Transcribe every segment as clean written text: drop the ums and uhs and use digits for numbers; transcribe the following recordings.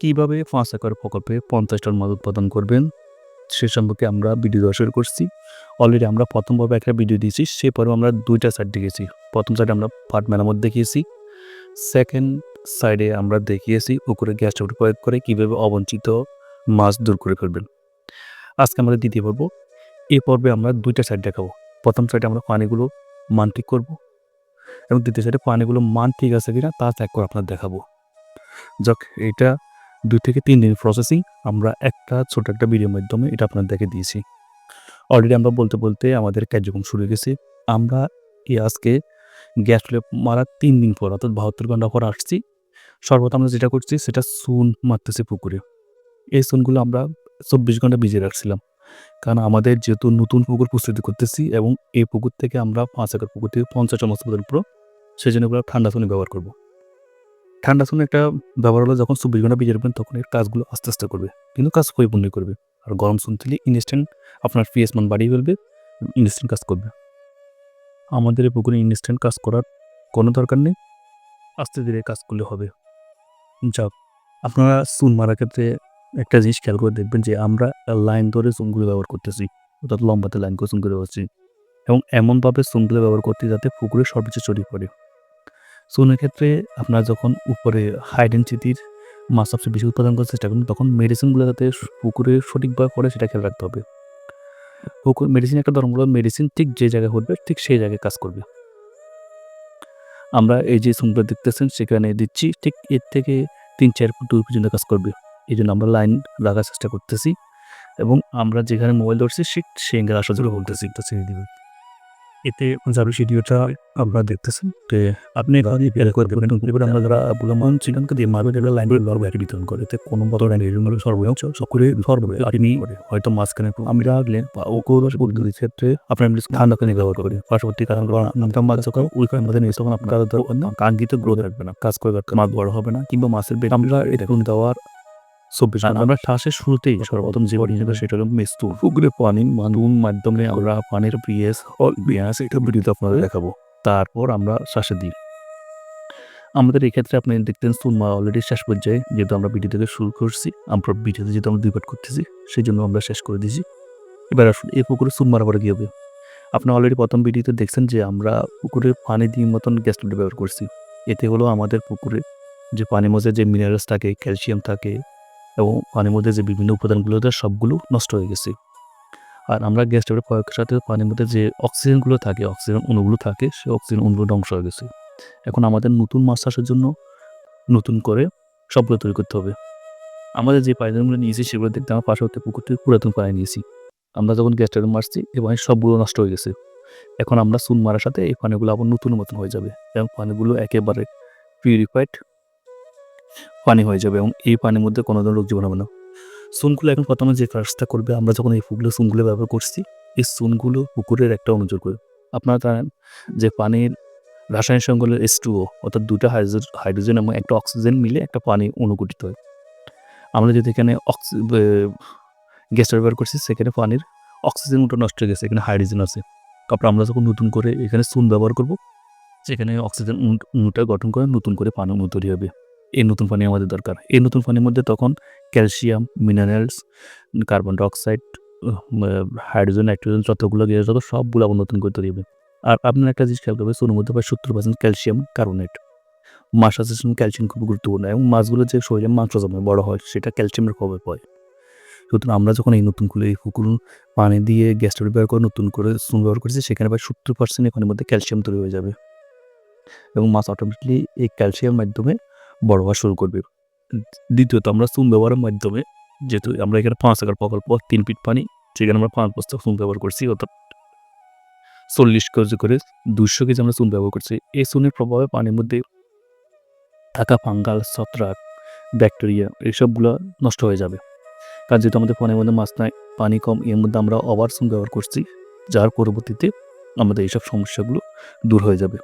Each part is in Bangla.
কিভাবে ৫ একর প্রকল্পে ৫০ টন মাছ উৎপাদন করবেন সে সম্পর্কে আমরা ভিডিও দেওয়া শুরু করছি। অলরেডি আমরা ১ম পর্বে একটা ভিডিও দিয়েছি। সে পর্বে আমরা ২ টা সাইড দেখিয়েছি। ১ম সাইডে আমরা পাট মেরামত দেখিয়েছি। সেকেন্ড সাইডে আমরা দেখিয়েছি পুকুরে গ্যাস ট্যাবলেট প্রয়োগ করে কীভাবে অবাঞ্ছিত মাছ দূর করে ফেলবেন। আজকে আমরা দ্বিতীয় পর্ব। এই পর্বে আমরা ২ টা সাইড দেখাবো। ১ম সাইডে আমরা পানিগুলো মান ঠিক করব এবং দ্বিতীয় সাইডে পানিগুলো মান ঠিক আছে কিনা তা চেক করে আপনাদের দেখাবো। যাক, এটা ২ থেকে ৩ দিন প্রসেসিং। আমরা ছোট একটা ভিডিওর মাধ্যমে এটা আপনাদেরকে দিয়েছি। অলরেডি আমরা বলতে আমাদের কার্যক্রম শুরু হয়ে গেছে। আমরা আজকে গ্যাস ট্যাবলেট মারার ৩ দিন পর অর্থাৎ ৭২ ঘন্টা পর আসছি। সর্বপ্রথম আমরা যেটা করছি সেটা চুন মারতেছি পুকুরে। এই চুনগুলো আমরা ২৪ ঘন্টা ভিজিয়ে রাখছিলাম। কারণ আমাদের যেহেতু নতুন পুকুর প্রস্তুতি করতেছি এবং এই পুকুর থেকে আমরা ৫ একর পুকুর থেকে ৫০ টন মাছ উৎপাদন করব, সেজন্য এগুলো ঠান্ডা চুন ব্যবহার করব। ঠান্ডা চুন একটা ব্যবহার হলো যখন ২৪ ঘন্টা ভিজিয়ে রাখবেন তখন এর কাজগুলো আস্তে, আস্তে করবে। কিন্তু কাজ পরিপূর্ণই করবে। আর গরম চুন দিলে ইনস্ট্যান্ট আপনার পিএইচ মান বাড়িয়ে ফেলবে, ইনস্ট্যান্ট কাজ করবে। আমাদের এই পুকুরে ইনস্ট্যান্ট কাজ করার কোনো দরকার নেই। আস্তে ধীরে কাজ করলে হবে। যাক, আপনারা চুন মারার ক্ষেত্রে একটা জিনিস খেয়াল করে দেখবেন যে আমরা লাইন ধরে চুনগুলো ব্যবহার করতেছি, অর্থাৎ লম্বাতে লাইন করে চুনগুলো ব্যবহার করছি এবং এমনভাবে চুনগুলো ব্যবহার করতে যাতে পুকুরে সর্বোচ্চ ছড়িয়ে পড়ে। চুনের ক্ষেত্রে আপনারা যখন উপরে হাই ডেনসিটির মাছ সবচেয়ে বেশি উৎপাদন করার চেষ্টা করবেন তখন মেডিসিনগুলো যাতে পুকুরে সঠিকভাবে পড়ে সেটা খেয়াল রাখতে হবে। পুকুর মেডিসিন একটা ধর্ম হলো মেডিসিন ঠিক যে জায়গায় পড়বে ঠিক সেই জায়গায় কাজ করবে। আমরা এই যে চুনগুলো দেখতেছেন সেখানে দিচ্ছি, ঠিক এর থেকে ৩-৪ ফুট দূর পর্যন্ত কাজ করবে। এই জন্য আমরা লাইন রাখার চেষ্টা করতেছি এবং আমরা যেখানে মোবাইল ধরছি ঠিক সেই অ্যাঙ্গেল আসার জন্য বলতেছি একটা ছেড়ে দিবেন। এতে যারা ভিডিওটা আপনারা দেখতেছেন যে আপনি আমরা যারা বুলামান চিকেনকে দিয়ে মারবেন এগুলো লাইন ব্যাটারি বিতরণ করে এতে কোনো বড় সর্বোচ্চ সকলে সর্বে আপনি হয়তো মাঝখানে আমি রাখলে বা পদ্ধতির ক্ষেত্রে আপনার ঠান্ডা পানি ব্যবহার করে পার্শ্ববর্তী কারণ ওই আমাদের নিয়ে তখন আপনার কাঙ্ক্ষিত গ্রোথ রাখবে না, কাজ করে মাছ বড় হবে না কিংবা মাছের বেড আমরা এটা দেওয়ার ২৪ ঘন্টা আমরা শ্বাসের শুরুতেই সর্বপ্রথম যে বডি সেটা হলো মেস্তু। পুকুরে পানি মানুন মাধ্যমে আমরা পানির পিএস এটা ভিডিওতে আপনাদের দেখাবো। তারপর আমরা শ্বাসে দিই। আমাদের এই ক্ষেত্রে আপনি দেখতেন চুন মারা অলরেডি শেষ পর্যায়ে, যেহেতু আমরা ভিডিও থেকে শুরু করছি, আমরা ভিডিওতে যেহেতু আমরা ২ পার্ট করতেছি সেই জন্য আমরা শেষ করে দিয়েছি। এবার আসুন এই পুকুরে চুন মারা পরে কী হবে। আপনি অলরেডি প্রথম ভিডিওতে দেখছেন যে আমরা পুকুরে পানি দিয়ে মতন গ্যাস ট্যাবলেট ব্যবহার করছি। এতে হলো আমাদের পুকুরে যে পানির মধ্যে যে মিনারেলস থাকে, ক্যালসিয়াম থাকে এবং পানির মধ্যে যে বিভিন্ন উপাদানগুলো সবগুলো নষ্ট হয়ে গেছে। আর আমরা গ্যাস ট্যাবলেট প্রয়োগের সাথে পানির মধ্যে যে অক্সিজেনগুলো থাকে, অক্সিজেন অণুগুলো থাকে, সেই অক্সিজেন অণুগুলো ধ্বংস হয়ে গেছে। এখন আমাদের নতুন মাছ চাষের জন্য নতুন করে সবগুলো তৈরি করতে হবে। আমাদের যে পানিগুলো নিয়েছি সেগুলো দেখতে আমার পার্শ্ববর্তী পুকুর থেকে পুরাতন পানি নিয়েছি। আমরা যখন গ্যাস ট্যাবলেট মারছি এই পানি সবগুলো নষ্ট হয়ে গেছে। এখন আমরা চুন মারার সাথে এই পানিগুলো আবার নতুন মতন হয়ে যাবে এবং পানিগুলো একেবারে পিউরিফাইড পানি হয়ে যাবে এবং এই পানির মধ্যে কোনো ধরনের রোগ জীবাণু হবে না। চুনগুলো এখন প্রথমে যে কাজটা করবে, আমরা যখন এই চুনগুলো ব্যবহার করছি এই চুনগুলো পুকুরের একটা অণু যোগ করবে। আপনারা জানেন যে পানির রাসায়নিক সংকেত হলো H2O, অর্থাৎ 2টা হাইড্রোজেন এবং একটা অক্সিজেন মিলে একটা পানি অণু গঠিত হয়। আমরা যদি এখানে গ্যাস ব্যবহার করছি সেখানে পানির অক্সিজেন অণুটা নষ্ট হয়ে গেছে, এখানে হাইড্রোজেন আছে। তারপর আমরা যখন নতুন করে এখানে চুন ব্যবহার করব সেখানে অক্সিজেন অণুটা গঠন করে নতুন করে পানি অণু তৈরি হবে। এই নতুন পানি আমাদের দরকার। এই নতুন পানির মধ্যে তখন calcium, minerals, carbon dioxide, hydrogen, nitrogen যতগুলো গ্যাস যত সবগুলো আবার নতুন করে তৈরি হবে। আর আপনার একটা জিনিস খেয়াল করবেন, চুনের মধ্যে প্রায় 70% ক্যালসিয়াম কার্বনেট। মাছ চাষের জন্য ক্যালসিয়াম খুব গুরুত্বপূর্ণ এবং মাছগুলো যে শরীরে মাংস জমে বড় হয় সেটা ক্যালসিয়ামের প্রভাবে হয়। সুতরাং আমরা যখন এই নতুন করে এই পুকুর পানি দিয়ে গ্যাস ট্যাবলেট ব্যবহার করে নতুন করে চুন ব্যবহার করছি সেখানে প্রায় 70% এখানের মধ্যে ক্যালসিয়াম তৈরি হয়ে যাবে এবং মাছ অটোমেটিকলি এই ক্যালসিয়ামের মাধ্যমে বড় হওয়া শুরু করবে। দ্বিতীয়ত আমরা চুন ব্যবহারের মাধ্যমে, যেহেতু আমরা এখানে ৫ একর প্রকল্প ৩ ফিট পানি, সেখানে আমরা ৫ বস্তা চুন ব্যবহার করছি, অর্থাৎ ৪০ কেজি করে ২০০ কেজি আমরা চুন ব্যবহার করছি। এই চুনের প্রভাবে পানির মধ্যে থাকা ফাঙ্গাল, ছত্রাক, ব্যাকটেরিয়া এইসবগুলো নষ্ট হয়ে যাবে। কারণ যেহেতু আমাদের পানির মধ্যে মাছ নাই, পানি কম, এর মধ্যে আমরা ওভার চুন ব্যবহার করছি, যার পরবর্তীতে আমাদের এইসব সমস্যাগুলো দূর হয়ে যাবে।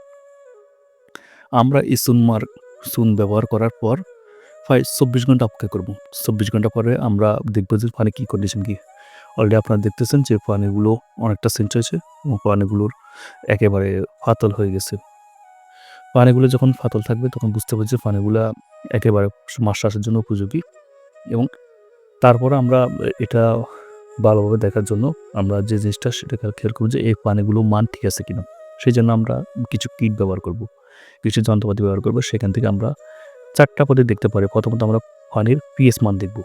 আমরা এই চুন ব্যবহার করার পর প্রায় ২৪ ঘন্টা অপেক্ষা করব। ২৪ ঘন্টা পরে আমরা দেখব যে পানি কী কন্ডিশন কী। অলরেডি আপনারা দেখতেছেন যে পানিগুলো অনেকটা চেঞ্জ হয়েছে এবং পানিগুলোর একেবারে ফাতল হয়ে গেছে। পানিগুলো যখন ফাতল থাকবে তখন বুঝতে পারছি পানিগুলা একেবারে মাছ চাষের জন্য উপযোগী এবং তারপরে আমরা এটা ভালোভাবে দেখার জন্য আমরা যে জিনিসটা সেটা খেয়াল করব যে এই পানিগুলো মান ঠিক আছে কিনা। সেজন্য আমরা কিছু কিট ব্যবহার করব, কিছু যন্ত্রপাতি ব্যবহার করব। সেখান থেকে আমরা ৪ টা পদ্ধতি দেখতে পারি। প্রথমত আমরা পানির পিএইচ মান দেখব।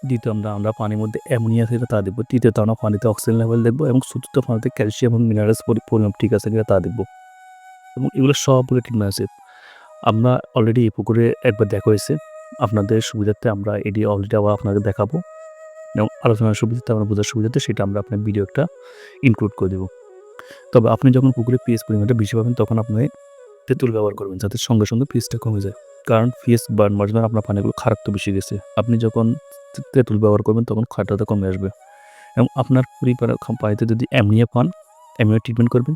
দ্বিতীয় আমরা পানির মধ্যে অ্যামোনিয়া আছে কিনা তা দেখব। তৃতীয়ত আমরা পানিতে অক্সিজেন লেভেল দেখব এবং চতুর্থ পানিতে ক্যালসিয়াম এবং মিনারেলস পরিমাপ ঠিক আছে কিনা তা দেখব। এবং এগুলো সবগুলো ট্রিটমেন্ট আছে। আমরা অলরেডি এই পুকুরে একবার দেখা হয়েছে। আপনাদের সুবিধার্থে আমরা এটি অলরেডি আবার আপনাকে দেখাবো এবং আলোচনার সুবিধার্থে আমরা বোঝার সুবিধার্থে সেটা আমরা আপনার ভিডিও একটা ইনক্লুড করে দেব। তবে আপনি যখন পুকুরে পিএইচ পরিমাণটা বেশি পাবেন তখন আপনি তেঁতুল ব্যবহার করবেন যাতে সঙ্গে সঙ্গে পিএইচটা কমে যায়। কারণ পিএইচ বাড়ানোর জন্য আপনার পানিগুলো খারাপ বেশি গেছে। আপনি যখন তেঁতুল ব্যবহার করবেন তখন খারাপটা কমে আসবে এবং আপনার পানিতে যদি অ্যামোনিয়া পান, অ্যামোনিয়া ট্রিটমেন্ট করবেন।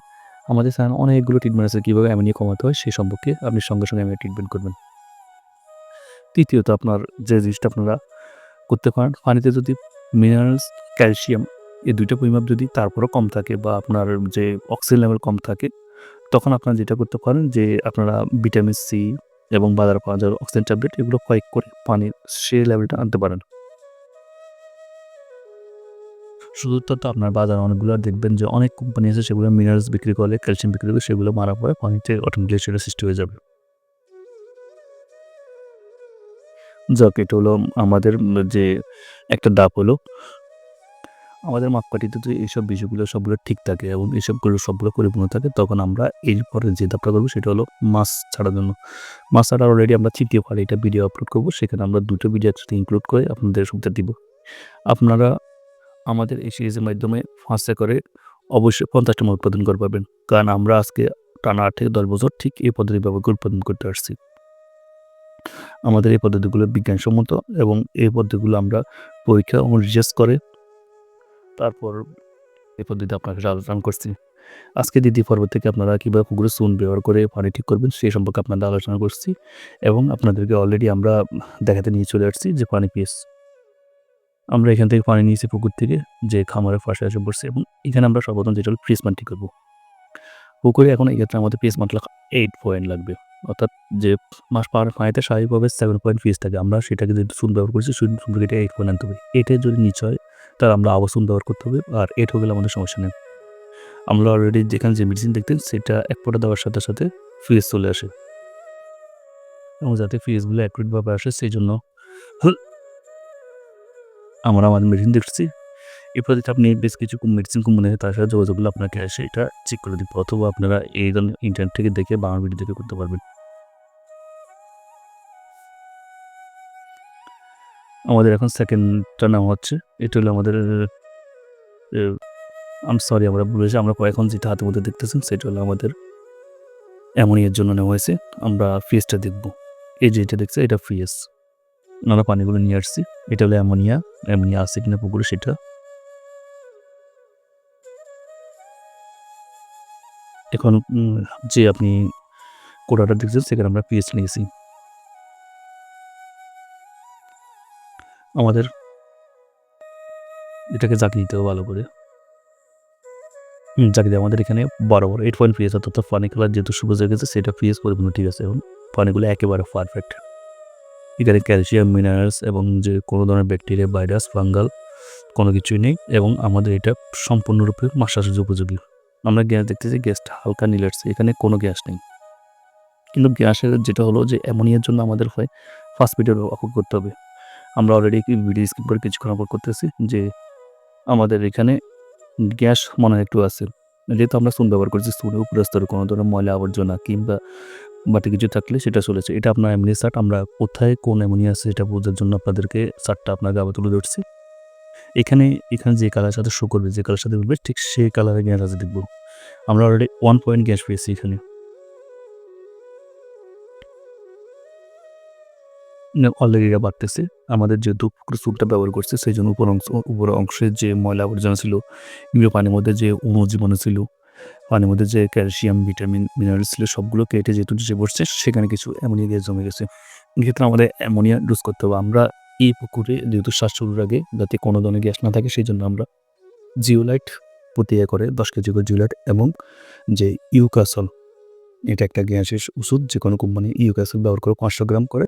আমাদের চ্যানেলে অনেকগুলো ট্রিটমেন্ট আছে কীভাবে অ্যামোনিয়া কমাতে হয় সেই সম্পর্কে আপনি সঙ্গে সঙ্গে অ্যামোনিয়া ট্রিটমেন্ট করবেন। তৃতীয়ত আপনার যে জিনিসটা আপনারা করতে পারেন, পানিতে যদি মিনারেলস, ক্যালসিয়াম এই ২ টা পরিমাপ যদি তারপরেও কম থাকে বা আপনার যে অক্সিজেন লেভেল কম থাকে, তখন আপনারা যেটা করতে পারেন যে আপনারা ভিটামিন সি এবং বাজারে পাওয়া যায় অক্সিজেন ট্যাবলেট এগুলো প্রয়োগ করে পানির সেই লেভেলটা আনতে পারেন। শুধু তো আপনার বাজারে অনেকগুলো দেখবেন যে অনেক কোম্পানি আছে সেগুলো মিনারেলস বিক্রি করে, ক্যালসিয়াম বিক্রি করে সেগুলো মারার পরে পানিতে অটোমেটিক্যালি সেটা সৃষ্টি হয়ে যাবে। যাক এটা হলো আমাদের যে একটা ধাপ হলো। আমাদের মাপকাঠিতে যদি এইসব বিষয়গুলো সবগুলো ঠিক থাকে এবং এইসবগুলো সবগুলো পরিপূর্ণ থাকে তখন আমরা এরপরে যে ধাপটা করবো সেটা হলো মাছ ছাড়ার জন্য। মাছ ছাড়া অলরেডি আমরা ৩য় পার্টে এটা ভিডিও আপলোড করবো। সেখানে আমরা ২ টো ভিডিও একসাথে ইনক্লুড করে আপনাদের সুবিধা দিব। আপনারা আমাদের এই সিরিজের মাধ্যমে ৫ একরে অবশ্যই ৫০ টা মাছ উৎপাদন করতে পারবেন। কারণ আমরা আজকে টানা ৮ থেকে ১০ বছর ঠিক এই পদ্ধতি ব্যবহার করে উৎপাদন করতে আসছি। আমাদের এই পদ্ধতিগুলো বিজ্ঞানসম্মত এবং এই পদ্ধতিগুলো আমরা পরীক্ষা এবং রিসার্চ করে তারপর এই পদ্ধতি আপনার কাছে আলোচনা করছি। আজকে দ্বিতীয় পর্ব থেকে আপনারা কীভাবে পুকুরে চুন ব্যবহার করে পানি ঠিক করবেন সেই সম্পর্কে আপনাদের আলোচনা করছি এবং আপনাদেরকে অলরেডি আমরা দেখাতে নিয়ে চলে আসছি যে পানি পিএইচ। আমরা এখান থেকে পানি নিয়েছি পুকুর থেকে যে খামারের পাশে এসে বসছি এবং এখানে আমরা সর্বপ্রথম যেটা হলো পিএইচ মান ঠিক করব। পুকুরে এখন এক্ষেত্রে আমাদের পিএইচ মানটা 8 পয়েন্ট লাগবে। অর্থাৎ যে মাছ পানিতে স্বাভাবিকভাবে 7 পয়েন্ট পিএইচ থাকে। আমরা সেটাকে যদি চুন ব্যবহার করছি চুন থেকে এটা 8 পয়েন্ট আনতে হবে। 8 এর যদি নিচে হয় তাহলে আমরা আবার চুন ব্যবহার করতে হবে আর 8 হয়ে গেলে আমাদের সমস্যা নেই। আমরা অলরেডি যেখানে যে মেডিসিন দেখতেন সেটা ১ ফোঁটা দেওয়ার সাথে সাথে পিএইচ চলে আসে এবং যাতে পিএইচগুলো অ্যাকুরেটভাবে আসে সেই জন্য আমরা আমাদের মেডিসিন দেখছি। এরপর যদি আপনি বেশ কিছু মেডিসিন কোম্পানি আছে তার সাথে যোগাযোগ করলে আপনাকে এসে এটা চেক করে দিব অথবা আপনারা এই ধরনের ইন্টারনেট থেকে দেখে বা আমার ভিডিও দেখে করতে পারবেন। আমাদের এখন সেকেন্ডটা নেওয়া হচ্ছে। এটা হলো আমাদের সরি আমরা বলেছি আমরা এখন যেটা হাতের মধ্যে দেখতেছেন সেটা হলো আমাদের অ্যামোনিয়ার জন্য নেওয়া হয়েছে। আমরা পিএইচটা দেখব। এই যে এটা দেখছেন এটা পিএইচ। আমরা পানিগুলো নিয়ে আসছি। এটা হলো অ্যামোনিয়া। অ্যামোনিয়া আছে কিনা পুকুরে সেটা। এখন যে আপনি কোটাটা দেখছেন সেখানে আমরা পিএইচ নিয়েছি। আমাদের এটাকে জাগিয়ে দিতে হবে ভালো করে। জাগিয়ে দিয়ে আমাদের এখানে বরাবর 8 পয়েন্ট পিএইচ অর্থাৎ পানি কালার যেহেতু সবুজ হয়ে গেছে সেটা পিএইচ পরিপূর্ণ ঠিক আছে এবং পানিগুলো একেবারে পারফেক্ট। এখানে ক্যালসিয়াম, মিনারেলস এবং যে কোনো ধরনের ব্যাকটেরিয়া, ভাইরাস, ফাঙ্গাল কোনো কিছুই নেই এবং আমাদের এটা সম্পূর্ণরূপে মাছ চাষের উপযোগী। আমরা গ্যাস দেখতেছি গ্যাসটা হালকা নীল আসছে। এখানে কোনো গ্যাস নেই। কিন্তু গ্যাসের যেটা হলো যে অ্যামোনিয়ার জন্য আমাদের হয় ফসফেটের ব্যবহার করতে হবে। আমরা অলরেডি ভিডিও স্কিপ করে কিছুক্ষণ পর করতেছি যে আমাদের এখানে গ্যাস মনে হয় একটু আছে। যেহেতু আমরা চুন ব্যবহার করছি চুনের উপরের স্তরে কোনো ধরনের ময়লা আবর্জনা কিংবা বাড়তি কিছু থাকলে সেটা চলেছে। এটা আপনার অ্যামোনিয়া চার্ট আমরা কোথায় কোন অ্যামোনিয়া আছে সেটা বোঝার জন্য আপনাদেরকে চার্টটা আপনাকে আবার তুলে ধরছি। এখানে যে কালারের সাথে শো করবে, যে কালারের সাথে উঠবে ঠিক সেই কালারের গ্যাস আছে দেখব। আমরা অলরেডি 1 পয়েন্ট গ্যাস পেয়েছি এখানে। অলরেডি এটা বাড়তেছে। আমাদের যেহেতু চুনটা ব্যবহার করছি সেই জন্য উপরের অংশের যে ময়লা আবর্জনা ছিল কিংবা পানির মধ্যে যে অণুজীবাণু ছিল, পানির মধ্যে যে ক্যালসিয়াম, ভিটামিন, মিনারেলস ছিল সবগুলো কেটে যেহেতু নিচে বসছে সেখানে কিছু অ্যামোনিয়া গ্যাস জমে গেছে। এক্ষেত্রে আমাদের অ্যামোনিয়া ডোজ করতে হবে। আমরা এই পুকুরে যেহেতু শ্বাস শুরুর আগে যাতে কোনো ধরনের গ্যাস না থাকে সেই জন্য আমরা জিওলাইট প্রতি একরে 10 কেজি করে জিওলাইট এবং যে ইউকাসল এটা একটা গ্যাসের ওষুধ যে কোনো কোম্পানি ইউকাসল ব্যবহার করে 500 গ্রাম করে